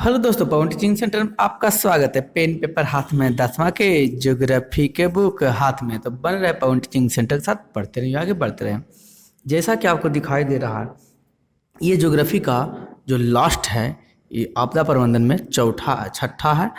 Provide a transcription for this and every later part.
Hello दोस्तों, पवन teaching centre में आपका स्वागत है। पेन पेपर हाथ में, 10वां के ज्योग्राफी के बुक हाथ में, तो बन रहे पवन टीचिंग सेंटर के साथ पढ़ते रहिए, आगे बढ़ते रहे। जैसा कि आपको दिखाई दे रहा है, ये ज्योग्राफी का जो लास्ट है, ये आपदा प्रबंधन में चौथा छठा है।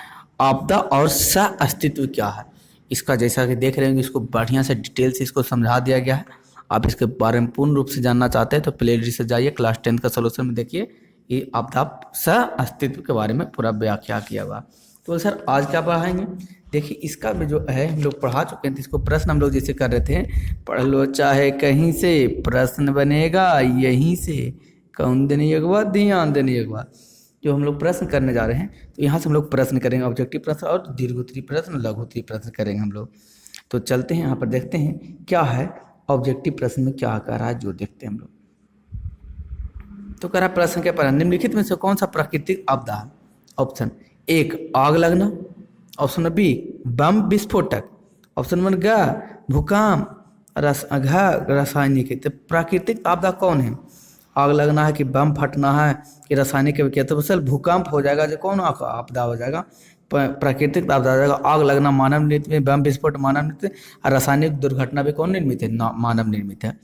आपदा और सह अस्तित्व क्या है, इसका जैसा कि देख रहे होंगे, इसको बढ़िया से डिटेल से इसको समझा दिया गया है। आप इसके बारे में पूर्ण रूप से जानना चाहते हैं तो प्ले लिस्ट से जाइए, क्लास 10 का सोल्यूशन में देखिए, ये आपदा सह अस्तित्व के बारे में पूरा व्याख्या किया हुआ। तो सर आज क्या पढ़ाएंगे, देखिए इसका भी जो है हम लोग पढ़ा चुके हैं। तो इसको प्रश्न हम लोग जैसे कर रहे थे, पढ़ लो चाहे कहीं से, प्रश्न बनेगा यहीं से। कौन देने एक बात, ध्यान देने एक बात। जो हम लोग प्रश्न करने जा रहे हैं, तो यहाँ से हम लोग प्रश्न करेंगे, ऑब्जेक्टिव प्रश्न और दीर्घोत्तरीय प्रश्न, लघुत्तरीय प्रश्न करेंगे हम लोग। तो चलते हैं यहाँ पर देखते हैं क्या है ऑब्जेक्टिव प्रश्न में क्या कह रहा है, जो देखते हैं हम लोग। तो कह रहा प्रश्न के पर निम्नलिखित में से कौन सा प्राकृतिक आपदा है? ऑप्शन एक आग लगना, ऑप्शन बी बम विस्फोटक, ऑप्शन वन ग भूकंप, रासायनिक। तो प्राकृतिक आपदा कौन है? आग लगना है कि बम फटना है कि रासायनिक क्या? तो सर भूकंप हो जाएगा, जो कौन आपदा हो जाएगा? प्राकृतिक आपदा हो जाएगा। आग लगना मानव निर्मित है, बम विस्फोट मानव निर्मित है, और रासायनिक दुर्घटना भी कौन निर्मित है? मानव निर्मित है।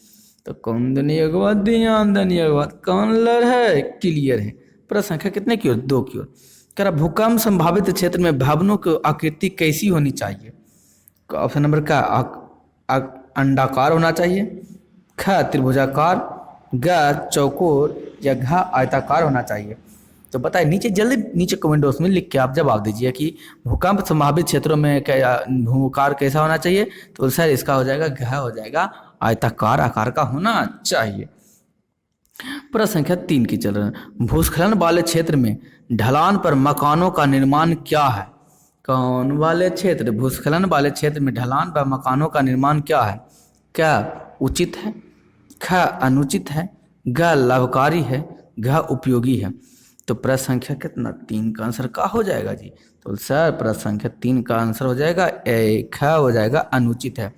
तो कौन दनीय बात, ध्यान दनीय बात, कौन लर है, क्लियर है। प्रश्न संख्या कितने की ओर? 2 की ओर। कह रहा भूकंप संभावित क्षेत्र में भवनों की आकृति कैसी होनी चाहिए? ऑप्शन नंबर का अंडाकार होना चाहिए, ख त्रिभुजाकार, ग चौकोर, या घ आयताकार होना चाहिए। तो बताइए, नीचे जल्दी नीचे कमेंट बॉक्स में लिख के आप जवाब दीजिए कि भूकंप संभावित क्षेत्रों में क्या भूकार कैसा होना चाहिए। तो सर इसका हो जाएगा घ, हो जाएगा आयताकार आकार का होना चाहिए। प्रश्न संख्या 3 की चल रहा है। भूस्खलन वाले क्षेत्र में ढलान पर मकानों का निर्माण क्या है? कौन वाले क्षेत्र? भूस्खलन वाले क्षेत्र में ढलान पर मकानों का निर्माण क्या है? क्या उचित है, ख अनुचित है, ग लाभकारी है, घ उपयोगी है। तो प्रश्न संख्या कितना? 3 का आंसर क्या हो जाएगा जी? तो सर प्रश्न संख्या 3 का आंसर हो जाएगा ख, हो जाएगा अनुचित है।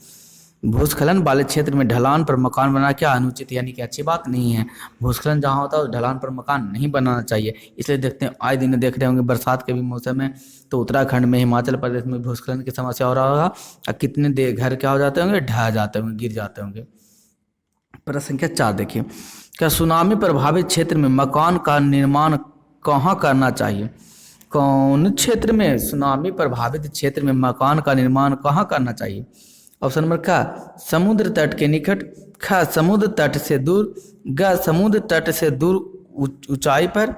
भूस्खलन वाले क्षेत्र में ढलान पर मकान बनाना क्या अनुचित, यानी कि अच्छी बात नहीं है। भूस्खलन जहाँ होता है उस ढलान पर मकान नहीं बनाना चाहिए। इसलिए देखते हैं, आए दिन देख रहे होंगे बरसात के भी मौसम में, तो उत्तराखंड में, हिमाचल प्रदेश में भूस्खलन की समस्या हो रहा होगा, और कितने देर घर क्या हो जाते होंगे, ढह जाते होंगे, गिर जाते होंगे। प्रश्न संख्या 4 देखिए, क्या सुनामी प्रभावित क्षेत्र में मकान का निर्माण कहाँ करना चाहिए? कौन क्षेत्र में, सुनामी प्रभावित क्षेत्र में मकान का निर्माण कहाँ करना चाहिए? ऑप्शन नंबर का समुद्र तट के निकट, ख समुद्र तट से दूर, ग समुद्र तट से दूर ऊंचाई पर,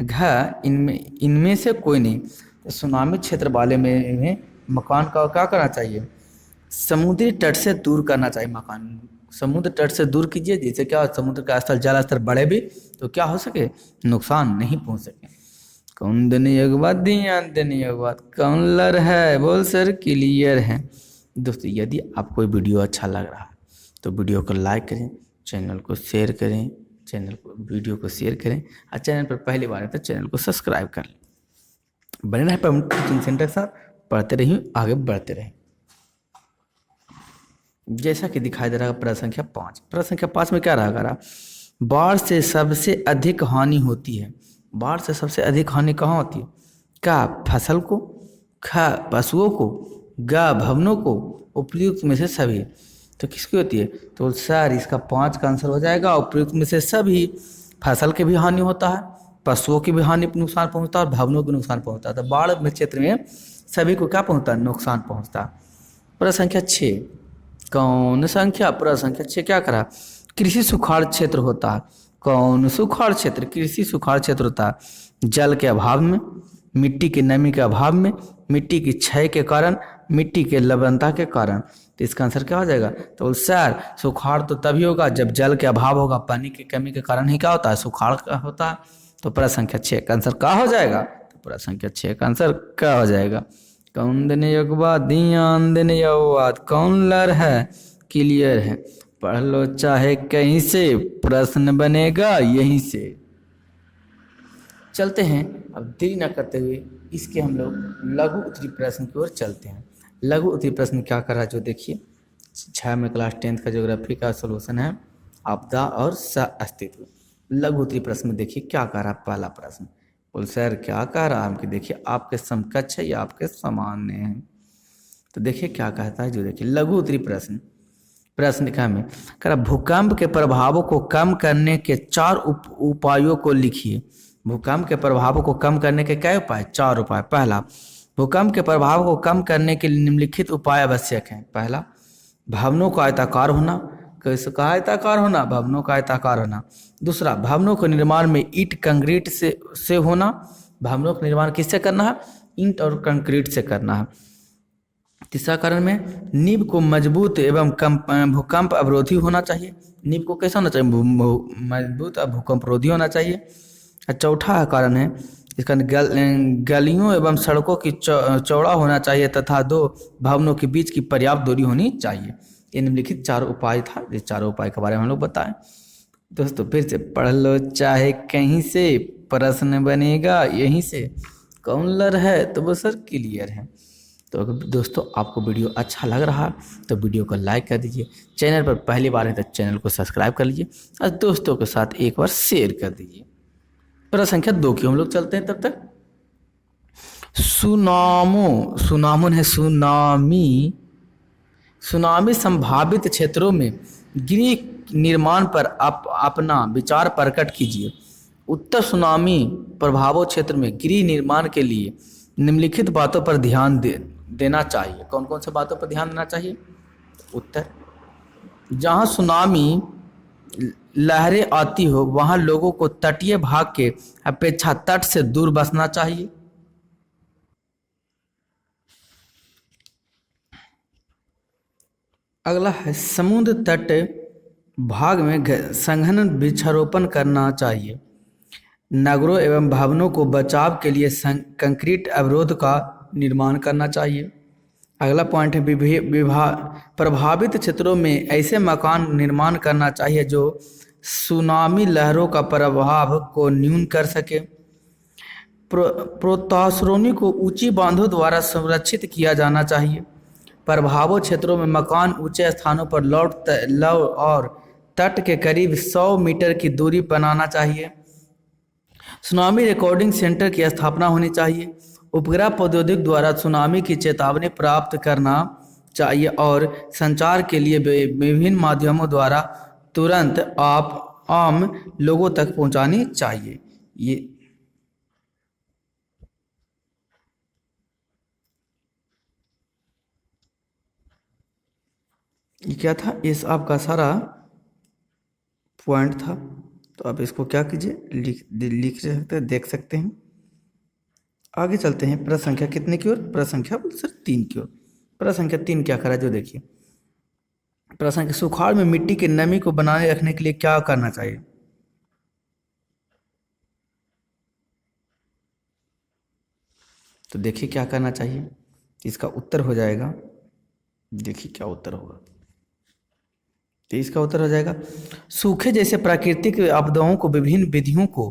घ इनमें से कोई नहीं। तो सुनामी क्षेत्र वाले में मकान का क्या करना चाहिए? समुद्री तट से दूर करना चाहिए मकान। समुद्र तट से दूर कीजिए, जिससे क्या समुद्र का स्तर, जल स्तर बढ़े भी तो क्या हो सके, नुकसान नहीं पहुंच सके। कौन देने एक बात, ध्यान देने एक बात, कौन लर है, बोल सर क्लियर है। दोस्तों यदि आपको वीडियो अच्छा लग रहा है तो वीडियो को लाइक करें, चैनल को शेयर करें, वीडियो को शेयर करें, और चैनल पर पहली बार है तो चैनल को सब्सक्राइब कर लें। बने रहे पवन टीचिंग सेंटर के साथ, पढ़ते रहिए, आगे बढ़ते रहें। जैसा कि दिखाई दे रहा है प्रश्न संख्या 5। प्रश्न संख्या 5 में क्या रहा? बाढ़ से सबसे अधिक हानि होती है। बाढ़ से सबसे अधिक हानि कहाँ होती है? क्या फसल को, ख पशुओं को, ग भवनों को, उपयुक्त में से सभी। तो किसकी होती है? तो सर इसका 5 का आंसर हो जाएगा उपयुक्त में से सभी। फसल के भी हानि होता है, पशुओं की भी हानि नुकसान पहुंचता है, और भवनों को नुकसान पहुंचता है। तो बाढ़ में क्षेत्र में सभी को क्या पहुंचता है? नुकसान पहुंचता है। प्रश्न संख्या 6, कौन संख्या? प्रश्न संख्या 6 क्या करा? कृषि सुखाड़ क्षेत्र होता है। कौन सुखाड़ क्षेत्र? कृषि सुखाड़ क्षेत्र होता है जल के अभाव में, मिट्टी की नमी के अभाव में, मिट्टी की क्षय के कारण, मिट्टी के लवणता के कारण। तो इसका आंसर क्या हो जाएगा? तो सर सुखाड़ तो तभी होगा जब जल के अभाव होगा, पानी की कमी के कारण ही क्या होता है? सुखाड़ का होता है। तो प्रश्न संख्या 6 का आंसर क्या हो जाएगा? तो प्रश्न संख्या 6 का आंसर क्या हो जाएगा? कौन देने एक बात, ध्यान देने एक बात, कौन लर है, क्लियर है। पढ़ लो चाहे कहीं से, प्रश्न बनेगा यहीं से। चलते हैं, अब देरी न करते हुए इसके हम लोग लघु उत्तरीय प्रश्न की ओर चलते हैं। लघु उत्तरीय प्रश्न क्या कर रहा है, जो देखिए 6 में क्लास 10 का ज्योग्राफी का सॉल्यूशन है, आपदा और सह अस्तित्व। लघु उत्तरीय प्रश्न में देखिए क्या कर रहा है। पहला प्रश्न, बोल सर क्या कह रहा है कि देखिए आपके समकक्ष है या आपके सामान्य है। तो देखिए क्या कहता है, जो देखिए लघु उत्तरी प्रश्न। प्रश्न लिखा में कह रहा भूकंप के प्रभावों को कम करने के 4 उपायों को लिखिए। भूकंप के प्रभावों को कम करने के क्या उपाय? 4 उपाय। पहला, भूकंप के प्रभाव को कम करने के लिए निम्नलिखित उपाय आवश्यक हैं। पहला, भवनों का आयताकार होना। किसका आयताकार होना? भवनों का आयताकार होना। दूसरा, भवनों के निर्माण में ईंट कंक्रीट से होना। भवनों का निर्माण किससे करना है? ईंट और कंक्रीट से करना है। तीसरा कारण में नींव को मजबूत एवं भूकंप अवरोधी होना चाहिए। नींव को कैसा होना चाहिए? मजबूत और भूकंप अवरोधी होना चाहिए। और चौथा कारण है इसका गलियों एवं सड़कों की चौड़ा होना चाहिए तथा 2 भवनों के बीच की पर्याप्त दूरी होनी चाहिए। ये निम्नलिखित 4 उपाय था। ये 4 उपाय के बारे में हम लोग बताएं। दोस्तों फिर से पढ़ लो, चाहे कहीं से प्रश्न बनेगा यहीं से। कौन लर है? तो वो सर क्लियर है। तो अगर दोस्तों आपको वीडियो अच्छा लग रहा तो वीडियो को लाइक कर दीजिए। चैनल पर पहली बार है तो चैनल को सब्सक्राइब कर लीजिए और दोस्तों के साथ एक बार शेयर कर दीजिए। प्रश्न संख्या 2 की हम लोग चलते हैं तब तक। सुनामो है सुनामी। सुनामी संभावित क्षेत्रों में गृह निर्माण पर अपना विचार प्रकट कीजिए। उत्तर सुनामी प्रभावित क्षेत्र में गृह निर्माण के लिए निम्नलिखित बातों पर ध्यान देना चाहिए। कौन कौन से बातों पर ध्यान देना चाहिए? उत्तर, जहां सुनामी लहरें आती हो वहां लोगों को तटीय भाग के अपेक्षा तट से दूर बसना चाहिए। अगला है समुद्र तट भाग में सघन वृक्षारोपण करना चाहिए। नगरों एवं भवनों को बचाव के लिए कंक्रीट अवरोध का निर्माण करना चाहिए। अगला पॉइंट है प्रभावित क्षेत्रों में ऐसे मकान निर्माण करना चाहिए जो सुनामी लहरों का प्रभाव को न्यून कर सके। प्रोताश्रोनी को ऊंची बांधों द्वारा संरक्षित किया जाना चाहिए। प्रभावित क्षेत्रों में मकान ऊंचे स्थानों पर लव और तट के करीब 100 मीटर की दूरी बनाना चाहिए। सुनामी रिकॉर्डिंग सेंटर की स्थापना होनी चाहिए। उपग्रह प्रौद्योगिकी द्वारा सुनामी की चेतावनी प्राप्त करना चाहिए और संचार के लिए विभिन्न माध्यमों द्वारा तुरंत आम लोगों तक पहुंचानी चाहिए। ये क्या था? इस आपका सारा पॉइंट था। तो आप इसको क्या कीजिए, लिख सकते हैं, देख सकते हैं। आगे चलते हैं प्रश्न संख्या कितने की ओर? प्रश्न संख्या सर 3 की ओर। प्रश्न संख्या 3 क्या करा, जो देखिए प्रश्न संख्या सुखाड़ में मिट्टी की नमी को बनाए रखने के लिए क्या करना चाहिए? तो देखिए क्या करना चाहिए, इसका उत्तर हो जाएगा, देखिए क्या उत्तर होगा। तो इसका उत्तर हो जाएगा सूखे जैसे प्राकृतिक आपदाओं को विभिन्न विधियों को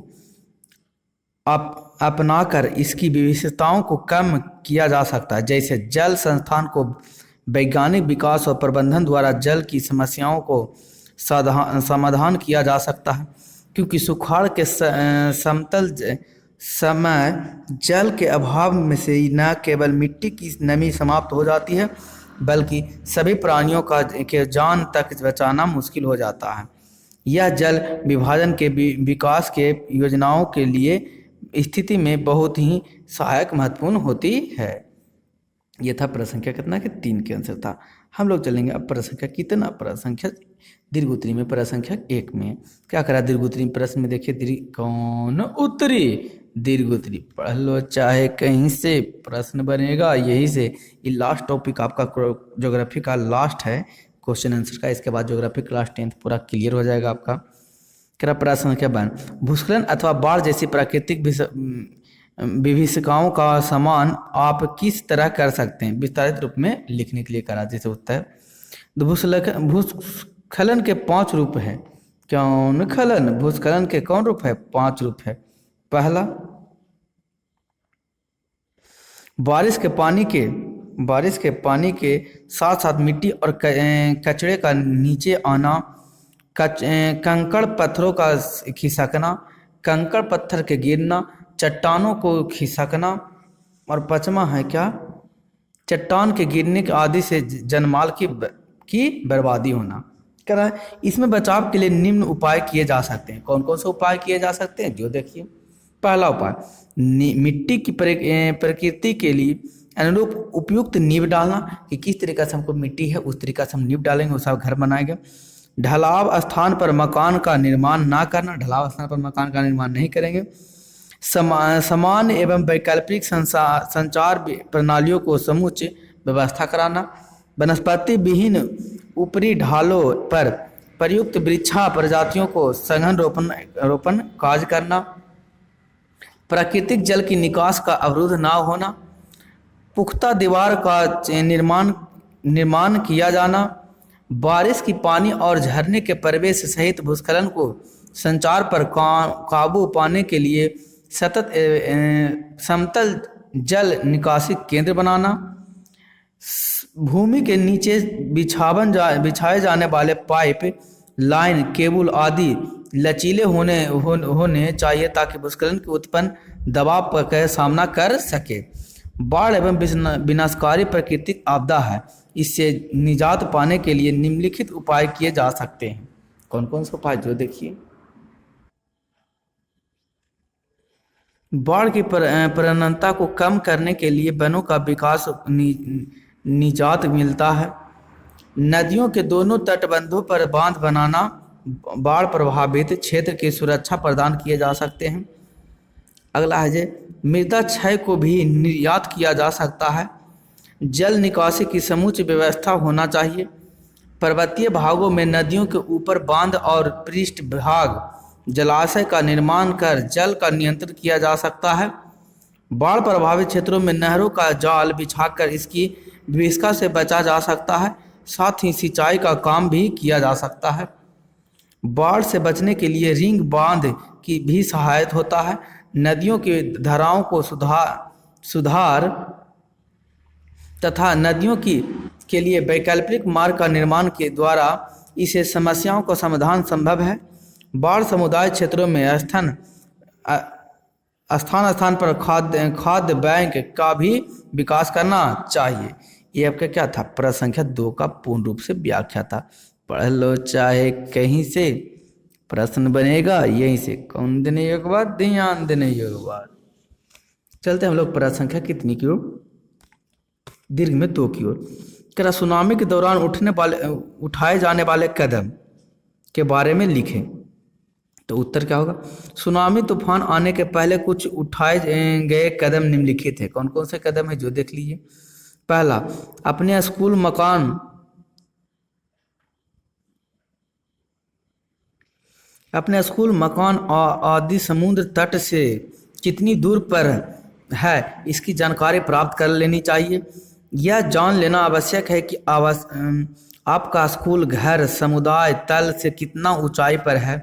अपनाकर इसकी विविधताओं को कम किया जा सकता है। जैसे जल संस्थान को वैज्ञानिक विकास और प्रबंधन द्वारा जल की समस्याओं को समाधान किया जा सकता है, क्योंकि सुखाड़ के समतल समय जल के अभाव में से न केवल मिट्टी की नमी समाप्त हो जाती है बल्कि सभी प्राणियों के जान तक बचाना मुश्किल हो जाता है। यह जल विभाजन के विकास के योजनाओं के लिए स्थिति में बहुत ही सहायक महत्वपूर्ण होती है। यह था प्रश्न संख्या कितना के 3 के आंसर था। हम लोग चलेंगे अब प्रश्न संख्या कितना, प्रश्न संख्या दीर्घ उत्तरी में प्रश्न संख्या 1 में क्या करा। दीर्घ उत्तरी प्रश्न में देखिए कौन उत्तरी दीर्घ उत्तरी पढ़ लो, चाहे कहीं से प्रश्न बनेगा यही से। ये लास्ट टॉपिक आपका ज्योग्राफी का लास्ट है क्वेश्चन आंसर का। इसके बाद ज्योग्राफी क्लास 10 पूरा क्लियर हो जाएगा आपका। क्या प्रश्न संख्या 12 भूस्खलन अथवा बाढ़ जैसी प्राकृतिक विभीषिकाओं का सामना आप किस तरह कर सकते हैं? विस्तारित रूप में लिखने के लिए करा। जैसे उत्तर भूस्खलन के 5 रूप हैं। कौन खलन? भूस्खलन के कौन रूप है? 5 रूप है। पहला, बारिश के पानी के साथ साथ मिट्टी और कचरे का नीचे आना, कंकड़ पत्थरों का खिसकना, कंकड़ पत्थर के गिरना, चट्टानों को खिसकना, और पांचवा है क्या, चट्टान के गिरने के आदि से जनमाल की बर्बादी होना। कह रहा है इसमें बचाव के लिए निम्न उपाय किए जा सकते हैं। कौन कौन से उपाय किए जा सकते हैं, जो देखिए। पहला उपाय, मिट्टी की प्रकृति के लिए अनुरूप उपयुक्त नींव डालना, कि किस तरीके से हमको मिट्टी है उस तरीके से हम नींव डालेंगे, उस घर बनाएंगे। ढलाव स्थान पर मकान का निर्माण ना करना, ढलाव स्थान पर मकान का निर्माण नहीं करेंगे। समान एवं वैकल्पिक संचार प्रणालियों को समुचित व्यवस्था कराना। वनस्पति विहीन ऊपरी ढालों पर प्रयुक्त वृक्षा प्रजातियों को सघन रोपण कार्य करना। प्राकृतिक जल की निकास का अवरुद्ध ना होना। पुख्ता दीवार का निर्माण किया जाना। बारिश की पानी और झरने के प्रवेश सहित भूस्खलन को संचार पर काबू पाने के लिए सतत समतल जल निकासी केंद्र बनाना। भूमि के नीचे बिछाए जाने वाले पाइप, लाइन, केबल आदि लचीले होने चाहिए ताकि भूस्खलन के उत्पन्न दबाव का सामना कर सके। बाढ़ एवं विनाशकारी प्राकृतिक आपदा है, इससे निजात पाने के लिए निम्नलिखित उपाय किए जा सकते हैं। कौन कौन से उपाय, जो देखिए। बाढ़ की प्रवणता को कम करने के लिए वनों का विकास निजात मिलता है। नदियों के दोनों तटबंधों पर बांध बनाना बाढ़ प्रभावित क्षेत्र की सुरक्षा प्रदान किए जा सकते हैं। अगला है मृदा क्षय को भी निर्यात किया जा सकता है। जल निकासी की समुचित व्यवस्था होना चाहिए। पर्वतीय भागों में नदियों के ऊपर बांध और पृष्ठ भाग जलाशय का निर्माण कर जल का नियंत्रण किया जा सकता है। बाढ़ प्रभावित क्षेत्रों में नहरों का जाल बिछाकर इसकी विभीषिका से बचा जा सकता है। साथ ही सिंचाई का काम भी किया जा सकता है। बाढ़ से बचने के लिए रिंग बांध की भी सहायता होता है। नदियों की धाराओं को सुधार तथा नदियों के लिए वैकल्पिक मार्ग का निर्माण के द्वारा इसे समस्याओं का समाधान संभव है। बाढ़ समुदाय क्षेत्रों में स्थान पर खाद्य बैंक का भी विकास करना चाहिए। ये आपका क्या था, प्रश्न संख्या 2 का पूर्ण रूप से व्याख्या था। पढ़ लो चाहे कहीं से, प्रश्न बनेगा यहीं से। कौन देने योग्य बात, ध्यान देने योग्य बात। चलते हम लोग प्रश्न संख्या कितनी की ओर, दीर्घ में 2 की ओर। कह सुनामी के दौरान उठाए जाने वाले कदम के बारे में लिखें। तो उत्तर क्या होगा, सुनामी तूफान आने के पहले कुछ उठाए गए कदम निम्नलिखित है। कौन कौन से कदम है, जो देख लीजिए। पहला, अपने स्कूल मकान आदि समुद्र तट से कितनी दूर पर है इसकी जानकारी प्राप्त कर लेनी चाहिए। यह जान लेना आवश्यक है कि आपका स्कूल घर समुदाय तल से कितना ऊंचाई पर है।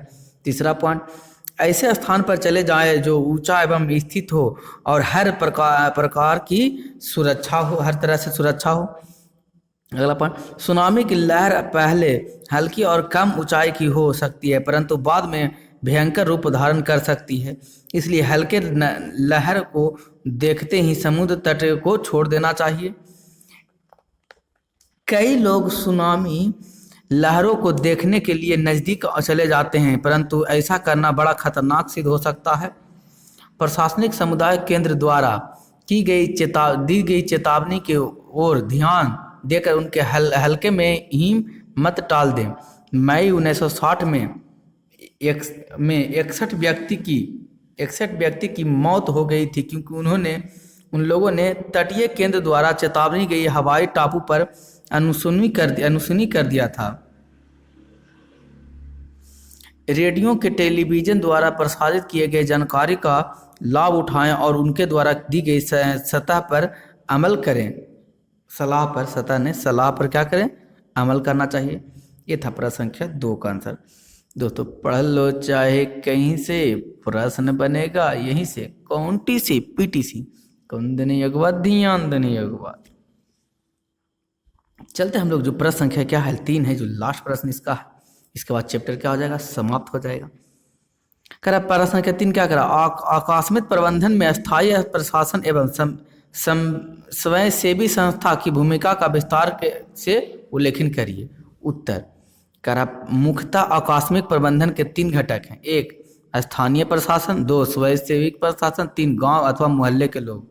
तीसरा पॉइंट, ऐसे स्थान पर चले जाएं जो ऊंचा एवं स्थित हो और हर प्रकार की सुरक्षा हो, हर तरह से सुरक्षा हो। अगला पॉइंट, सुनामी की लहर पहले हल्की और कम ऊंचाई की हो सकती है परंतु बाद में भयंकर रूप धारण कर सकती है, इसलिए हल्के लहर को देखते ही समुद्र तट को छोड़ देना चाहिए। कई लोग सुनामी लहरों को देखने के लिए नज़दीक चले जाते हैं परंतु ऐसा करना बड़ा खतरनाक सिद्ध हो सकता है। प्रशासनिक समुदाय केंद्र द्वारा दी गई चेतावनी की ओर ध्यान देकर उनके हल्के में ही मत टाल दें। मई 1960 में 61 व्यक्ति की मौत हो गई थी क्योंकि उन लोगों ने तटीय केंद्र द्वारा चेतावनी गई हवाई टापू पर अनसुनी कर दिया था। रेडियो के टेलीविज़न द्वारा प्रसारित किए गए जानकारी का लाभ उठाएं और उनके द्वारा दी गई सलाह पर अमल करें। सलाह पर क्या करें, अमल करना चाहिए। ये था प्रश्न संख्या 2 का आंसर। दोस्तों पढ़ लो चाहे कहीं से, प्रश्न बनेगा यहीं से। कौन टीसी पीटीसी, कौन देने योग्य बात, ध्यान देने योग्य बात। चलते हम लोग जो प्रश्न संख्या क्या है 3 है, जो लास्ट प्रश्न इसका है। इसके बाद चैप्टर क्या हो जाएगा, समाप्त हो जाएगा। करा प्रश्न संख्या 3 क्या करा, आकस्मिक प्रबंधन में स्थायी प्रशासन एवं स्वयंसेवी संस्था की भूमिका का विस्तार से उल्लेखन करिए। उत्तर करा, मुख्यतः आकस्मिक प्रबंधन के 3 घटक हैं। 1 स्थानीय प्रशासन, 2 स्वयंसेवी प्रशासन, 3 गांव अथवा मोहल्ले के लोग।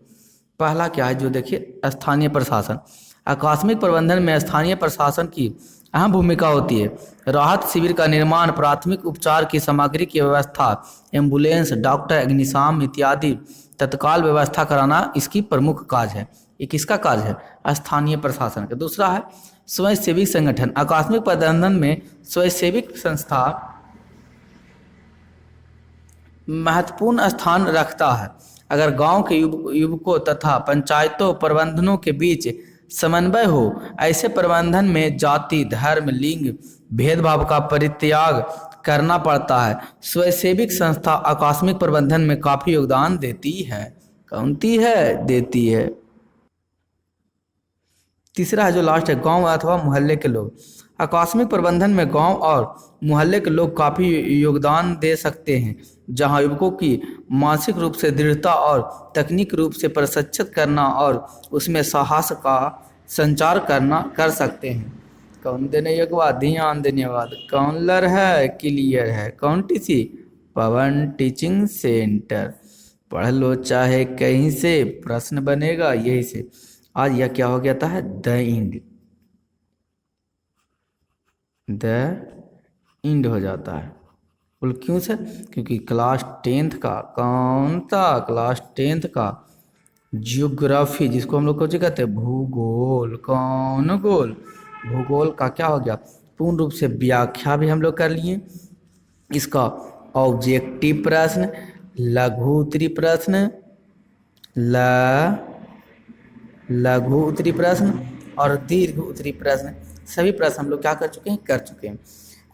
पहला क्या है, जो देखिए स्थानीय प्रशासन। आकस्मिक प्रबंधन में स्थानीय प्रशासन की अहम भूमिका होती है। राहत शिविर का निर्माण, प्राथमिक उपचार की सामग्री की व्यवस्था, एम्बुलेंस, डॉक्टर, अग्निशामक इत्यादि तत्काल व्यवस्था कराना इसकी प्रमुख कार्य है। ये किसका कार्य है, स्थानीय प्रशासन का। दूसरा है स्वयंसेवी संगठन। आकस्मिक प्रबंधन में स्वयंसेवी संस्था महत्वपूर्ण स्थान रखता है। अगर गांव के युवकों तथा पंचायतों प्रबंधनों के बीच समन्वय हो, ऐसे प्रबंधन में जाति, धर्म, लिंग भेदभाव का परित्याग करना पड़ता है। स्वयंसेवी संस्था आकस्मिक प्रबंधन में काफी योगदान देती है। कौनती है, देती है। तीसरा है जो लास्ट है, गांव अथवा मोहल्ले के लोग। आकस्मिक प्रबंधन में गांव और मोहल्ले के लोग काफ़ी योगदान दे सकते हैं, जहां युवकों की मानसिक रूप से दृढ़ता और तकनीक रूप से प्रशिक्षित करना और उसमें साहस का संचार करना कर सकते हैं। कौन देने एक बात, ध्यान देने बाद कौन लर है, क्लियर है। कौन टीसी, पवन टीचिंग सेंटर। पढ़ लो चाहे कहीं से, प्रश्न बनेगा यही से। आज यह क्या हो गया था, द इंड, द इंड हो जाता है। बोल क्यों सर, क्योंकि क्लास 10th का, कौन था, क्लास 10th का जियोग्राफी, जिसको हम लोग कुछ कहते हैं भूगोल, कौन गोल, भूगोल का क्या हो गया, पूर्ण रूप से व्याख्या भी हम लोग कर लिए। इसका ऑब्जेक्टिव प्रश्न, लघु उत्तरी प्रश्न, लघु उत्तरी प्रश्न और दीर्घ उत्तरी प्रश्न, सभी प्रश्न हम लोग क्या कर चुके हैं, कर चुके हैं।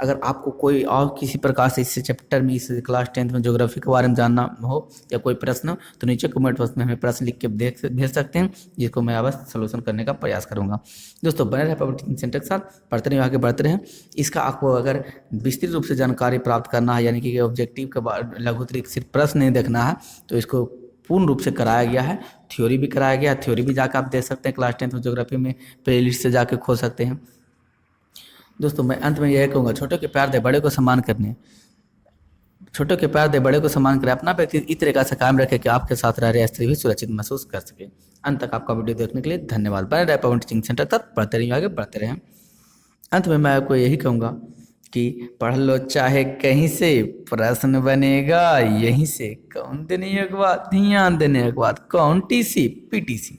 अगर आपको कोई और किसी प्रकार से इस चैप्टर में, इस क्लास 10th में ज्योग्राफी के बारे में जानना हो या कोई प्रश्न हो, तो नीचे कमेंट बॉक्स में हमें प्रश्न लिख के भेज सकते हैं, जिसको मैं अवश्य सोल्यूशन करने का प्रयास करूंगा। दोस्तों बने रहे पब्लिक टीचिंग सेंटर के साथ, पढ़ते रहे, आगे बढ़ते रहें। इसका आपको अगर विस्तृत रूप से जानकारी प्राप्त करना है, यानी कि ऑब्जेक्टिव का लघु उत्तरी सिर्फ प्रश्न नहीं देखना है, तो इसको पूर्ण रूप से कराया गया है। थ्योरी भी कराया गया है, थ्योरी भी जाकर आप देख सकते हैं क्लास 10th में ज्योग्राफी में, प्लेलिस्ट से जाके खोज सकते हैं। दोस्तों मैं अंत में यह कहूँगा, छोटों के प्यार दे, बड़े को सम्मान करने, छोटों के प्यार दे, बड़े को सम्मान करें, अपना व्यक्ति इस तरीका से कायम रखें कि आपके साथ रह रहे स्त्री भी सुरक्षित महसूस कर सके। अंत तक आपका वीडियो देखने के लिए धन्यवाद। बने रहे पवन टीचिंग सेंटर तक, पढ़ते रहिए, आगे बढ़ते रहें। अंत में मैं आपको यही कहूँगा कि पढ़ लो चाहे कहीं से, प्रश्न बनेगा यहीं से। कौन देने एक बात, ध्यान देने एक बात, कौन टीसी, पीटीसी।